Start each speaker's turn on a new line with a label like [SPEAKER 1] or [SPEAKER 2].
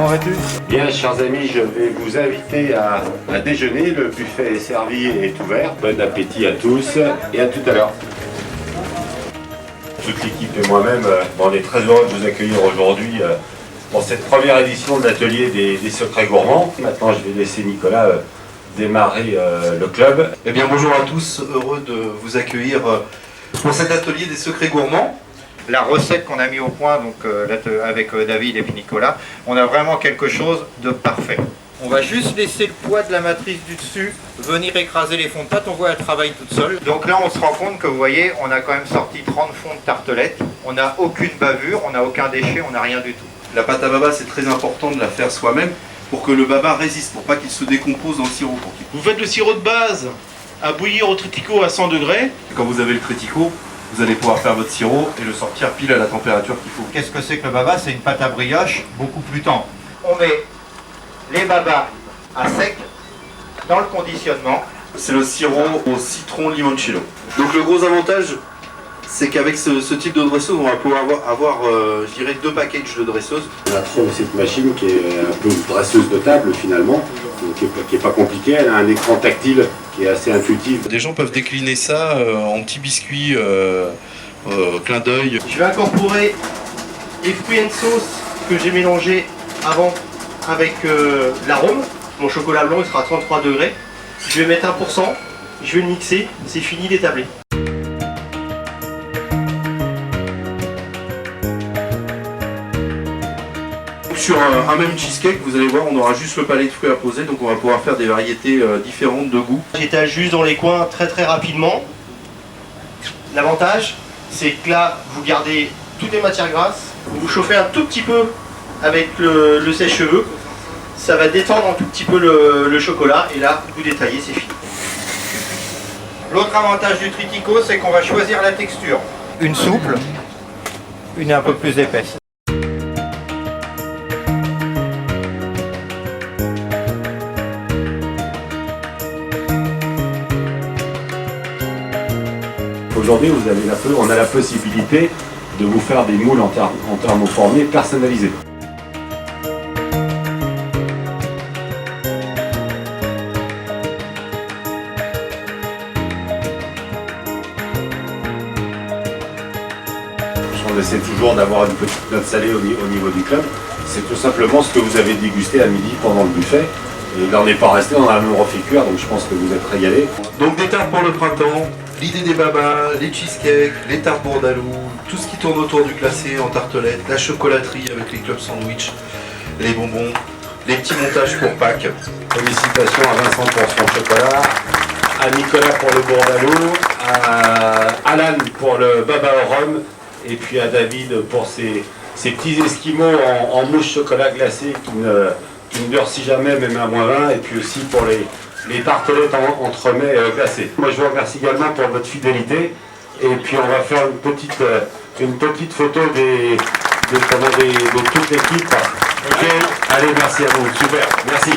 [SPEAKER 1] vas-tu?
[SPEAKER 2] Bien, chers amis, je vais vous inviter à déjeuner. Le buffet est servi et est ouvert. Bon appétit à tous et à tout à l'heure. Toute l'équipe et moi-même, on est très heureux de vous accueillir aujourd'hui pour cette première édition de l'atelier des secrets gourmands. Maintenant, je vais laisser Nicolas démarrer le club.
[SPEAKER 3] Eh bien, bonjour à tous, heureux de vous accueillir pour cet atelier des secrets gourmands.
[SPEAKER 4] La recette qu'on a mis au point donc, avec David et puis Nicolas, on a vraiment quelque chose de parfait. On va juste laisser le poids de la matrice du dessus venir écraser les fonds de pâte, on voit elle travaille toute seule. Donc là on se rend compte que vous voyez, on a quand même sorti 30 fonds de tartelettes, on n'a aucune bavure, on n'a aucun déchet, on n'a rien du tout.
[SPEAKER 3] La pâte à baba, c'est très important de la faire soi-même pour que le baba résiste, pour pas qu'il se décompose dans le sirop.
[SPEAKER 1] Vous faites le sirop de base à bouillir au tritico à 100 degrés.
[SPEAKER 3] Quand vous avez le tritico, vous allez pouvoir faire votre sirop et le sortir pile à la température qu'il faut.
[SPEAKER 4] Qu'est-ce que c'est que le baba? C'est une pâte à brioche beaucoup plus tendre. On met les babas à sec dans le conditionnement.
[SPEAKER 3] C'est le sirop au citron limoncello. Donc le gros avantage, c'est qu'avec ce type de dresseuse, on va pouvoir avoir je dirais 2 packages de dresseuses.
[SPEAKER 2] On a trouvé cette machine qui est un peu une dresseuse de table finalement, donc qui est pas compliquée. Elle a un écran tactile qui est assez intuitif.
[SPEAKER 3] Des gens peuvent décliner ça en petits biscuits clin d'œil.
[SPEAKER 1] Je vais incorporer les fruits and sauce que j'ai mélangés avant avec l'arôme. Mon chocolat blanc il sera à 33 degrés. Je vais mettre 1%, je vais le mixer, c'est fini d'établir.
[SPEAKER 3] Sur un même cheesecake, vous allez voir, on aura juste le palais de fruits à poser, donc on va pouvoir faire des variétés différentes de goût.
[SPEAKER 1] J'étale juste dans les coins très rapidement. L'avantage, c'est que là, vous gardez toutes les matières grasses, vous chauffez un tout petit peu avec le sèche-cheveux, ça va détendre un tout petit peu le chocolat, et là, vous détaillez, c'est fini.
[SPEAKER 4] L'autre avantage du tritico, c'est qu'on va choisir la texture. Une souple, une un peu plus épaisse.
[SPEAKER 2] Aujourd'hui, on a la possibilité de vous faire des moules en thermoformés personnalisés. On essaie toujours d'avoir une petite note salée au niveau du club. C'est tout simplement ce que vous avez dégusté à midi pendant le buffet. Et il n'en est pas resté, on a même refait cuire, donc je pense que vous êtes régalés.
[SPEAKER 3] Donc des tartes pour le printemps, l'idée des babas, les cheesecakes, les tartes bourdalou, tout ce qui tourne autour du glacé en tartelette, la chocolaterie avec les clubs sandwich, les bonbons, les petits montages pour Pâques.
[SPEAKER 2] Félicitations à Vincent pour son chocolat, à Nicolas pour le bourdalou, à Alan pour le baba au rhum, et puis à David pour ces petits esquimaux en mousse chocolat glacé qui ne durcit jamais, même à -20, et puis aussi pour les tartelettes entremets glacées. Moi je vous remercie également pour votre fidélité, et puis on va faire une petite photo de toute l'équipe. Ok, allez, merci à vous, super, merci.